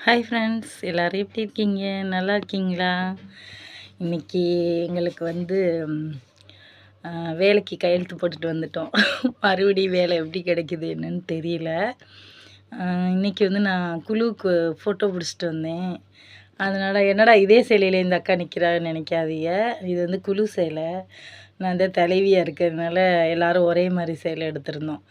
Hi friends, எல்லோரும் எப்படி இருக்கீங்க? நல்லா இருக்கீங்களா? இன்றைக்கி எங்களுக்கு வேலைக்கு கையெழுத்து போட்டுட்டு வந்துட்டோம். மறுபடியும் வேலை எப்படி கிடைக்குது என்னன்னு தெரியல. இன்றைக்கி நான் குழுவுக்கு ஃபோட்டோ பிடிச்சிட்டு வந்தேன். அதனால் என்னடா இதே சேலையில் இந்த அக்கா நிற்கிறான்னு நினைக்காதீங்க. இது குழு சேலை. நான் தலைவியாக இருக்கிறதுனால எல்லோரும் ஒரே மாதிரி சேலை எடுத்திருந்தோம்.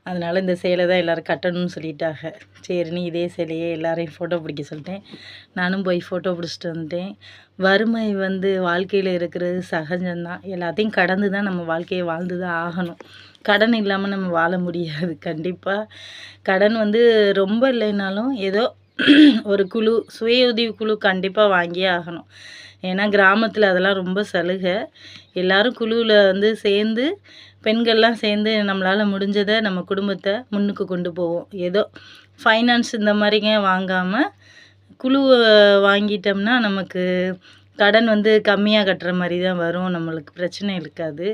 அதனால் இந்த சேலை தான் எல்லோரும் கட்டணும்னு சொல்லிட்டாங்க. சரின்னு இதே சேலையே எல்லாரையும் ஃபோட்டோ பிடிக்க சொல்லிட்டேன். நானும் போய் ஃபோட்டோ பிடிச்சிட்டு வந்துட்டேன். வறுமை வாழ்க்கையில் இருக்கிறது சகஜம்தான். எல்லாத்தையும் கடந்து தான் நம்ம வாழ்க்கையை வாழ்ந்து தான் ஆகணும். கடன் இல்லாமல் நம்ம வாழ முடியாது. கண்டிப்பாக கடன் ரொம்ப இல்லைனாலும் ஏதோ ஒரு குழு, சுய உதவி குழு கண்டிப்பாக வாங்கியே ஆகணும். ஏன்னா கிராமத்தில் அதெல்லாம் ரொம்ப சலுகை. எல்லோரும் குழுவில் சேர்ந்து பெண்கள்லாம் சேர்ந்து நம்மளால் முடிஞ்சதை நம்ம குடும்பத்தை முன்னுக்கு கொண்டு போவோம். ஏதோ ஃபைனான்ஸ் இந்த மாதிரிங்க வாங்காமல் குழுவை வாங்கிட்டோம்னா நமக்கு கடன் கம்மியாக கட்டுற மாதிரி தான் வரும். நம்மளுக்கு பிரச்சனை இருக்காது.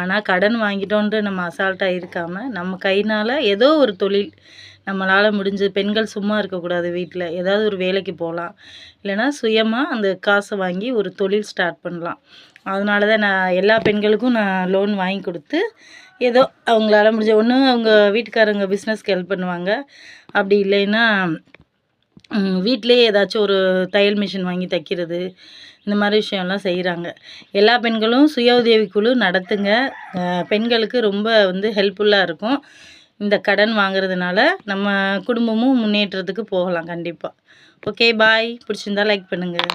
ஆனால் கடன் வாங்கிட்டோன்ட்டு நம்ம அசால்ட்டாக இருக்காமல் நம்ம கையினால் ஏதோ ஒரு தொழில் நம்மளால் முடிஞ்சு, பெண்கள் சும்மா இருக்கக்கூடாது. வீட்டில் ஏதாவது ஒரு வேலைக்கு போகலாம். இல்லைனா சுயமாக அந்த காசை வாங்கி ஒரு தொழில் ஸ்டார்ட் பண்ணலாம். அதனால தான் நான் எல்லா பெண்களுக்கும் லோன் வாங்கி கொடுத்து ஏதோ அவங்களால முடிஞ்ச ஒன்று அவங்க வீட்டுக்காரங்க பிஸ்னஸ்க்கு ஹெல்ப் பண்ணுவாங்க. அப்படி இல்லைன்னா வீட்டிலேயே ஏதாச்சும் ஒரு தையல் மிஷின் வாங்கி தைக்கிறது, இந்த மாதிரி விஷயம்லாம் செய்கிறாங்க. எல்லா பெண்களும் சுய உதவி குழு நடத்துங்க. பெண்களுக்கு ரொம்ப ஹெல்ப்ஃபுல்லாக இருக்கும். இந்த கடன் வாங்குறதுனால நம்ம குடும்பமும் முன்னேற்றத்துக்கு போகலாம் கண்டிப்பாக. ஓகே, பாய். பிடிச்சிருந்தா லைக் பண்ணுங்கள்.